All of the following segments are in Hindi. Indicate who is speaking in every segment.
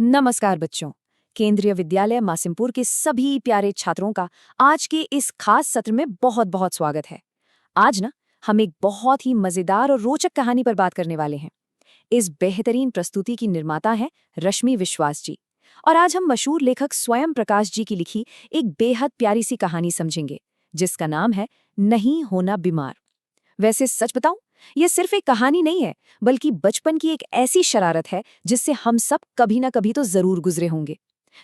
Speaker 1: नमस्कार बच्चों। केंद्रीय विद्यालय मासिमपुर के सभी प्यारे छात्रों का आज के इस खास सत्र में बहुत बहुत स्वागत है। आज ना हम एक बहुत ही मजेदार और रोचक कहानी पर बात करने वाले हैं। इस बेहतरीन प्रस्तुति की निर्माता है रश्मि विश्वास जी, और आज हम मशहूर लेखक स्वयं प्रकाश जी की लिखी एक बेहद प्यारी सी कहानी समझेंगे, जिसका नाम है नहीं होना बीमार। वैसे सच बताऊं, ये सिर्फ एक कहानी नहीं है, बल्कि बचपन की एक ऐसी शरारत है जिससे हम सब कभी ना कभी तो जरूर गुजरे होंगे।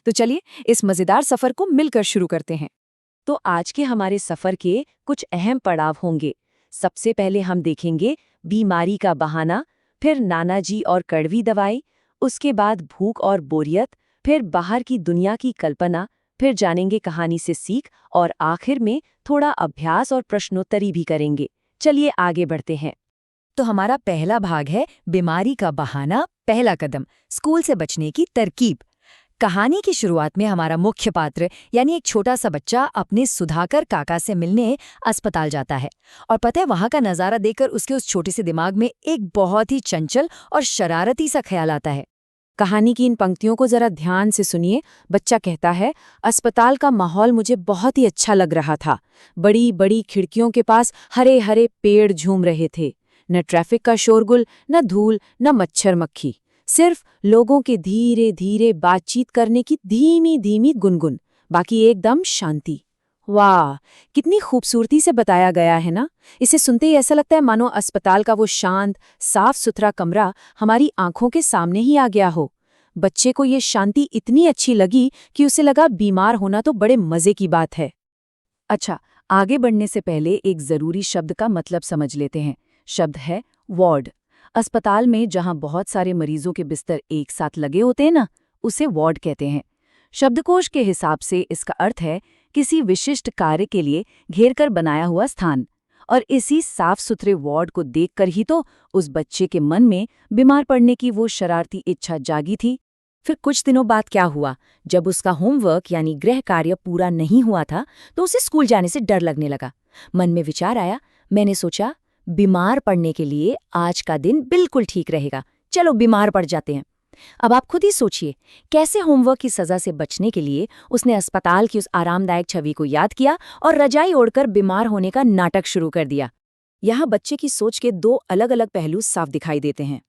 Speaker 1: तो चलिए इस मजेदार सफर को मिलकर शुरू करते हैं।
Speaker 2: तो आज के हमारे सफर के कुछ अहम पड़ाव होंगे। सबसे पहले हम देखेंगे बीमारी का बहाना, फिर नाना जी और कड़वी दवाई, उसके बाद भूख और बोरियत, फिर बाहर की दुनिया की कल्पना, फिर जानेंगे कहानी से सीख और आखिर में थोड़ा अभ्यास और प्रश्नोत्तरी भी करेंगे। चलिए आगे बढ़ते हैं।
Speaker 1: तो हमारा पहला भाग है बीमारी का बहाना, पहला कदम, स्कूल से बचने की तरकीब। कहानी की शुरुआत में हमारा मुख्य पात्र यानी एक छोटा सा बच्चा अपने सुधाकर काका से मिलने अस्पताल जाता है, और पता है वहां का नजारा देखकर उसके उस छोटे से दिमाग में एक बहुत ही चंचल और शरारती सा ख्याल आता है।
Speaker 2: कहानी की इन पंक्तियों को जरा ध्यान से सुनिए। बच्चा कहता है, अस्पताल का माहौल मुझे बहुत ही अच्छा लग रहा था। बड़ी बड़ी खिड़कियों के पास हरे हरे पेड़ झूम रहे थे। न ट्रैफिक का शोरगुल, न धूल, न मच्छर मक्खी, सिर्फ लोगों के धीरे धीरे बातचीत करने की धीमी धीमी गुनगुन, बाकी एकदम शांति। वाह, कितनी खूबसूरती से बताया गया है ना। इसे सुनते ही ऐसा लगता है मानो अस्पताल का वो शांत साफ सुथरा कमरा हमारी आंखों के सामने ही आ गया हो। बच्चे को ये शांति इतनी अच्छी लगी कि उसे लगा बीमार होना तो बड़े मजे की बात है। अच्छा, आगे बढ़ने से पहले एक जरूरी शब्द का मतलब समझ लेते हैं। शब्द है वार्ड। अस्पताल में जहां बहुत सारे मरीजों के बिस्तर एक साथ लगे होते हैं ना, उसे वार्ड कहते हैं। शब्दकोश के हिसाब से इसका अर्थ है किसी विशिष्ट कार्य के लिए घेरकर बनाया हुआ स्थान। और इसी साफ सुथरे वार्ड को देखकर ही तो उस बच्चे के मन में बीमार पड़ने की वो शरारती इच्छा जागी थी।
Speaker 1: फिर कुछ दिनों बाद क्या हुआ, जब उसका होमवर्क यानी गृह कार्य पूरा नहीं हुआ था तो उसे स्कूल जाने से डर लगने लगा। मन में विचार आया, मैंने सोचा बीमार पड़ने के लिए आज का दिन बिल्कुल ठीक रहेगा, चलो बीमार पड़ जाते हैं। अब आप खुद ही सोचिए, कैसे होमवर्क की सजा से बचने के लिए उसने अस्पताल की उस आरामदायक छवि को याद किया और रजाई ओढ़कर बीमार होने का नाटक शुरू कर दिया। यहाँ बच्चे की सोच के दो अलग अलग पहलू साफ दिखाई देते हैं।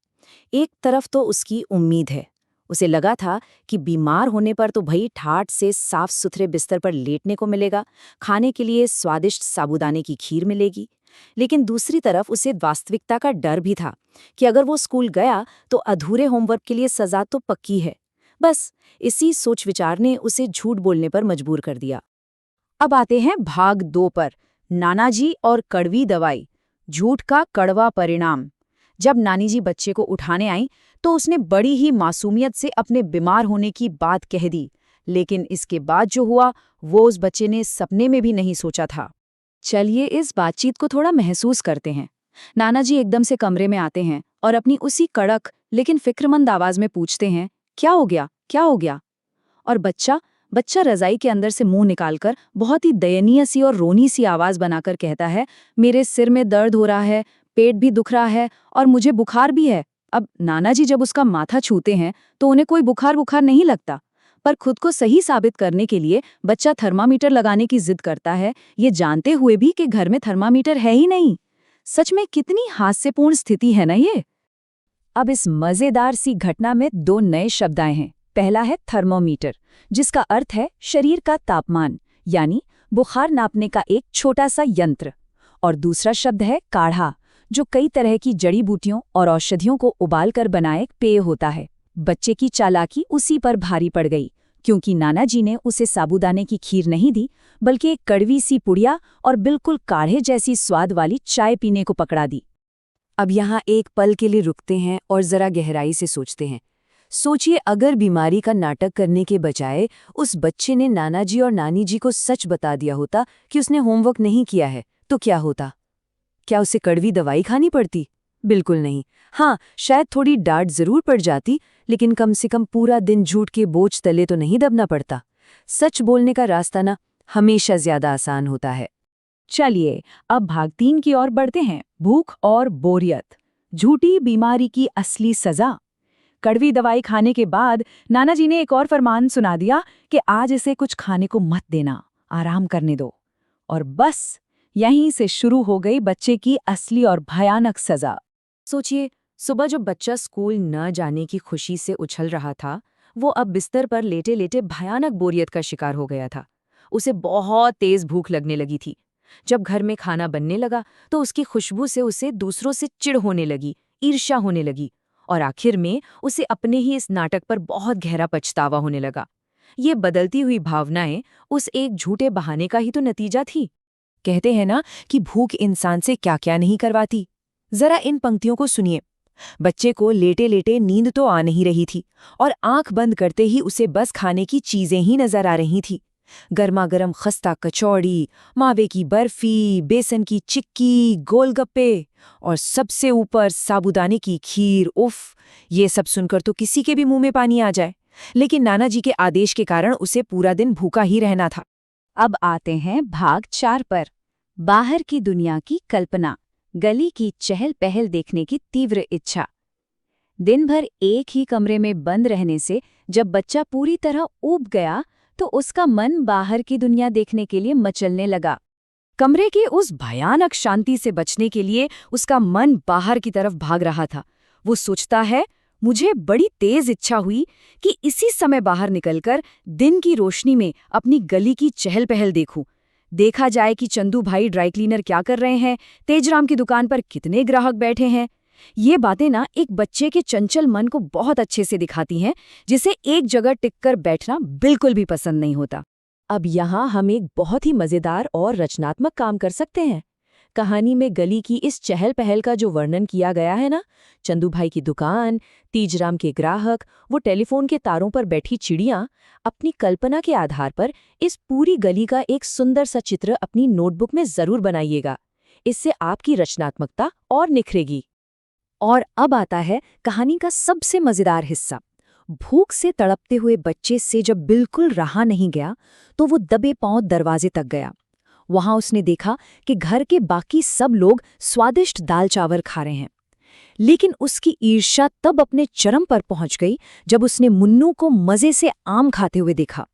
Speaker 1: एक तरफ तो उसकी उम्मीद है, उसे लगा था कि बीमार होने पर तो भई ठाठ से साफ सुथरे बिस्तर पर लेटने को मिलेगा, खाने के लिए स्वादिष्ट साबूदाने की खीर मिलेगी। लेकिन दूसरी तरफ उसे वास्तविकता का डर भी था कि अगर वो स्कूल गया तो अधूरे होमवर्क के लिए सजा तो पक्की है। बस इसी सोच विचार ने उसे झूठ बोलने पर मजबूर कर दिया।
Speaker 2: अब आते हैं भाग 2 पर, नाना जी और कड़वी दवाई, झूठ का कड़वा परिणाम। जब नानी जी बच्चे को उठाने आई तो उसने बड़ी ही मासूमियत से अपने बीमार होने की बात कह दी, लेकिन इसके बाद जो हुआ वो उस बच्चे ने सपने में भी नहीं सोचा था। चलिए इस बातचीत को थोड़ा महसूस करते हैं। नाना जी एकदम से कमरे में आते हैं और अपनी उसी कड़क लेकिन फिक्रमंद आवाज में पूछते हैं, क्या हो गया, क्या हो गया? और बच्चा बच्चा रजाई के अंदर से मुंह निकालकर बहुत ही दयनीय सी और रोनी सी आवाज बनाकर कहता है, मेरे सिर में दर्द हो रहा है, पेट भी दुख रहा है और मुझे बुखार भी है। अब नाना जी जब उसका माथा छूते हैं तो उन्हें कोई बुखार बुखार नहीं लगता, पर खुद को सही साबित करने के लिए बच्चा थर्मामीटर लगाने की जिद करता है, ये जानते हुए भी कि घर में थर्मामीटर है ही नहीं। सच में कितनी हास्यपूर्ण स्थिति है ना ये। अब इस मजेदार सी घटना में 2 नए शब्द आए हैं। पहला है थर्मोमीटर, जिसका अर्थ है शरीर का तापमान, यानी बुखार नापने का एक छोटा सा यंत्र। और दूसरा शब्द है काढ़ा, जो कई तरह की जड़ी बूटियों और औषधियों को उबालकर बनाए एक पेय होता है। बच्चे की चालाकी उसी पर भारी पड़ गई, क्योंकि नाना जी ने उसे साबूदाने की खीर नहीं दी, बल्कि एक कड़वी सी पुड़िया और बिल्कुल काढ़े जैसी स्वाद वाली चाय पीने को पकड़ा दी। अब यहाँ एक पल के लिए रुकते हैं और जरा गहराई से सोचते हैं। सोचिए, अगर बीमारी का नाटक करने के बजाय उस बच्चे ने नाना जी और नानी जी को सच बता दिया होता कि उसने होमवर्क नहीं किया है, तो क्या होता? क्या उसे कड़वी दवाई खानी पड़ती? बिल्कुल नहीं। हाँ, शायद थोड़ी डांट जरूर पड़ जाती, लेकिन कम से कम पूरा दिन झूठ के बोझ तले तो नहीं दबना पड़ता। सच बोलने का रास्ता ना हमेशा ज्यादा आसान होता है। चलिए अब भाग 3 की ओर बढ़ते हैं, भूख और बोरियत, झूठी बीमारी की असली सजा। कड़वी दवाई खाने के बाद नाना जी ने एक और फरमान सुना दिया कि आज इसे कुछ खाने को मत देना, आराम करने दो। और बस यहीं से शुरू हो गई बच्चे की असली और भयानक सजा।
Speaker 1: सोचिए, सुबह जो बच्चा स्कूल न जाने की खुशी से उछल रहा था, वो अब बिस्तर पर लेटे लेटे भयानक बोरियत का शिकार हो गया था। उसे बहुत तेज भूख लगने लगी थी। जब घर में खाना बनने लगा तो उसकी खुशबू से उसे दूसरों से चिढ़ होने लगी, ईर्ष्या होने लगी, और आखिर में उसे अपने ही इस नाटक पर बहुत गहरा पछतावा होने लगा। ये बदलती हुई भावनाएं उस एक झूठे बहाने का ही तो नतीजा थी। कहते हैं ना कि भूख इंसान से क्या क्या नहीं करवाती। जरा इन पंक्तियों को सुनिए। बच्चे को लेटे लेटे नींद तो आ नहीं रही थी और आंख बंद करते ही उसे बस खाने की चीजें ही नजर आ रही थी। गर्मा-गर्म खस्ता कचौड़ी, मावे की बर्फी, बेसन की चिक्की, गोलगप्पे और सबसे ऊपर साबूदाने की खीर। उफ, ये सब सुनकर तो किसी के भी मुंह में पानी आ जाए। लेकिन नाना जी के आदेश के कारण उसे पूरा दिन भूखा ही रहना था।
Speaker 2: अब आते हैं भाग 4 पर। बाहर की दुनिया की कल्पना, गली की चहल पहल देखने की तीव्र इच्छा। दिन भर एक ही कमरे में बंद रहने से जब बच्चा पूरी तरह ऊब गया तो उसका मन बाहर की दुनिया देखने के लिए मचलने लगा। कमरे की उस भयानक शांति से बचने के लिए उसका मन बाहर की तरफ भाग रहा था। वो सोचता है, मुझे बड़ी तेज इच्छा हुई कि इसी समय बाहर निकलकर दिन की रोशनी में अपनी गली की चहल पहल देखूं। देखा जाए कि चंदू भाई ड्राई क्लीनर क्या कर रहे हैं, तेजराम की दुकान पर कितने ग्राहक बैठे हैं। ये बातें ना एक बच्चे के चंचल मन को बहुत अच्छे से दिखाती हैं, जिसे एक जगह टिककर बैठना बिल्कुल भी पसंद नहीं होता। अब यहाँ हम एक बहुत ही मजेदार और रचनात्मक काम कर सकते हैं। कहानी में गली की इस चहल पहल का जो वर्णन किया गया है ना, चंदू भाई की दुकान, तीजराम के ग्राहक, वो टेलीफोन के तारों पर बैठी चिड़ियां, अपनी कल्पना के आधार पर इस पूरी गली का एक सुंदर सा चित्र अपनी नोटबुक में जरूर बनाइएगा। इससे आपकी रचनात्मकता और निखरेगी। और अब आता है कहानी का सबसे मजेदार हिस्सा। भूख से तड़पते हुए बच्चे से जब बिल्कुल रहा नहीं गया तो वो दबे पांव दरवाजे तक गया। वहां उसने देखा कि घर के बाकी सब लोग स्वादिष्ट दाल चावल खा रहे हैं। लेकिन उसकी ईर्ष्या तब अपने चरम पर पहुंच गई जब उसने मुन्नू को मजे से आम खाते हुए देखा।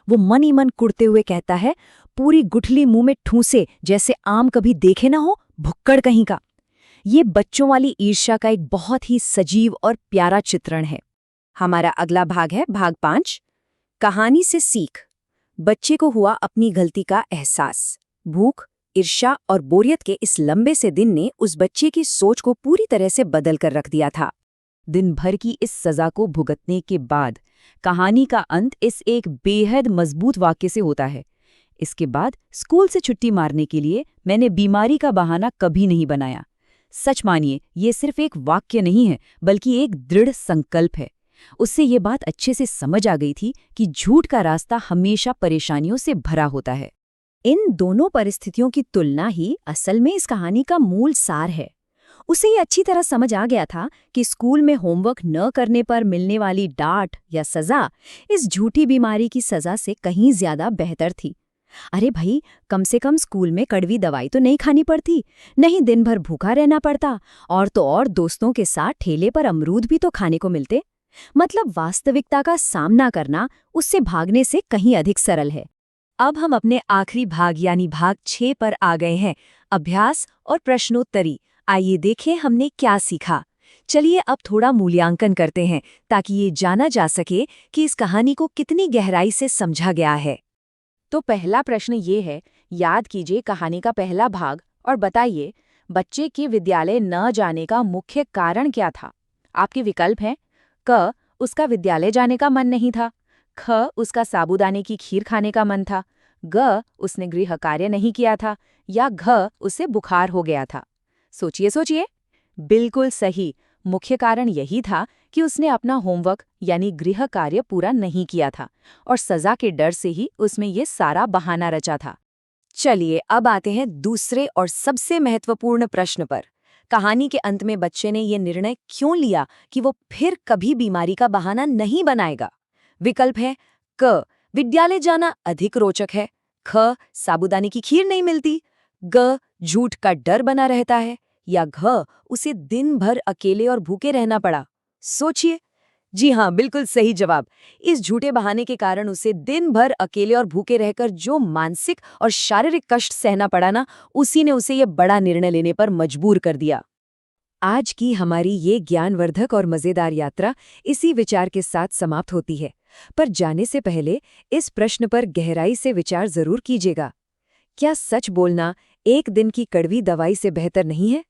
Speaker 2: वो मन ही मन कुड़ते हुए कहता है, पूरी गुठली मुंह में ठूंसे जैसे आम कभी देखे ना हो, भुक्कड़ कहीं का। ये बच्चों वाली ईर्ष्या का एक बहुत ही सजीव और प्यारा चित्रण है। हमारा अगला भाग है भाग 5, कहानी से सीख। बच्चे को हुआ अपनी गलती का एहसास। भूख, ईर्ष्या और बोरियत के इस लंबे से दिन ने उस बच्चे की सोच को पूरी तरह से बदल कर रख दिया था। दिन भर की इस सजा को भुगतने के बाद कहानी का अंत इस एक बेहद मजबूत वाक्य से होता है। इसके बाद स्कूल से छुट्टी मारने के लिए मैंने बीमारी का बहाना कभी नहीं बनाया। सच मानिए, ये सिर्फ एक वाक्य नहीं है, बल्कि एक दृढ़ संकल्प है। उससे ये बात अच्छे से समझ आ गई थी कि झूठ का रास्ता हमेशा परेशानियों से भरा होता है। इन दोनों परिस्थितियों की तुलना ही असल में इस कहानी का मूल सार है। उसे ये अच्छी तरह समझ आ गया था कि स्कूल में होमवर्क न करने पर मिलने वाली डांट या सजा इस झूठी बीमारी की सजा से कहीं ज्यादा बेहतर थी। अरे भाई, कम से कम स्कूल में कड़वी दवाई तो नहीं खानी पड़ती, नहीं दिन भर भूखा रहना पड़ता, और तो और दोस्तों के साथ ठेले पर अमरूद भी तो खाने को मिलते। मतलब वास्तविकता का सामना करना उससे भागने से कहीं अधिक सरल है। अब हम अपने आखिरी भाग यानी भाग 6 पर आ गए हैं, अभ्यास और प्रश्नोत्तरी। आइए देखें हमने क्या सीखा। चलिए अब थोड़ा मूल्यांकन करते हैं ताकि ये जाना जा सके कि इस कहानी को कितनी गहराई से समझा गया है। तो पहला प्रश्न ये है, याद कीजिए कहानी का पहला भाग और बताइए बच्चे के विद्यालय न जाने का मुख्य कारण क्या था। आपके विकल्प हैं: क, उसका विद्यालय जाने का मन नहीं था, ख, उसका साबूदाने की खीर खाने का मन था, ग, उसने गृह कार्य नहीं किया था, या घ, उसे बुखार हो गया था। सोचिए सोचिए। बिल्कुल सही, मुख्य कारण यही था कि उसने अपना होमवर्क यानी गृह कार्य पूरा नहीं किया था और सजा के डर से ही उसमें ये सारा बहाना रचा था। चलिए अब आते हैं दूसरे और सबसे महत्वपूर्ण प्रश्न पर। कहानी के अंत में बच्चे ने ये निर्णय क्यों लिया कि वो फिर कभी बीमारी का बहाना नहीं बनाएगा। विकल्प है: क, विद्यालय जाना अधिक रोचक है, ख, साबूदाने की खीर नहीं मिलती, ग, झूठ का डर बना रहता है, या घ, उसे दिन भर अकेले और भूखे रहना पड़ा। सोचिए, जी हाँ, बिल्कुल सही जवाब। इस झूठे बहाने के कारण उसे दिन भर अकेले और भूखे रहकर जो मानसिक और शारीरिक कष्ट सहना पड़ा ना, उसी ने उसे ये बड़ा निर्णय लेने पर मजबूर कर दिया। आज की हमारी ये ज्ञानवर्धक और मजेदार यात्रा इसी विचार के साथ समाप्त होती है। पर जाने से पहले इस प्रश्न पर गहराई से विचार जरूर कीजिएगा। क्या सच बोलना एक दिन की कड़वी दवाई से बेहतर नहीं है?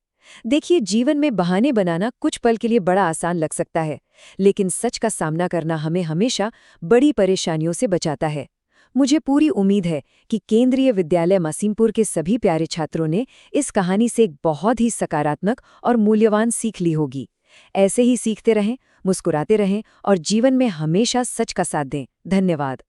Speaker 2: देखिए, जीवन में बहाने बनाना कुछ पल के लिए बड़ा आसान लग सकता है, लेकिन सच का सामना करना हमें हमेशा बड़ी परेशानियों से बचाता है। मुझे पूरी उम्मीद है कि केंद्रीय विद्यालय मसीमपुर के सभी प्यारे छात्रों ने इस कहानी से एक बहुत ही सकारात्मक और मूल्यवान सीख ली होगी। ऐसे ही सीखते रहें, मुस्कुराते रहें और जीवन में हमेशा सच का साथ दें। धन्यवाद।